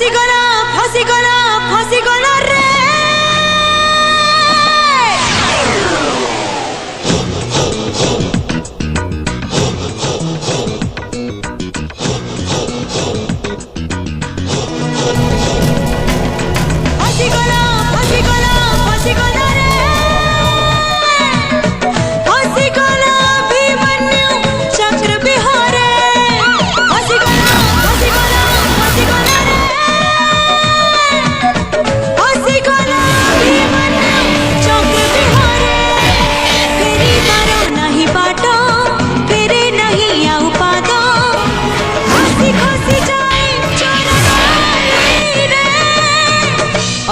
फसीगला रे फसीगला रे फसीगला अभिमन्यु चक्र बिहारे फसीगला रे फसीगला अभिमन्यु चक्र बिहारे फेरी बारो नहीं बाटो फेरे नहीं आउ पादो खसी खसी जाए चरण रे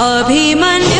अभिमन्यु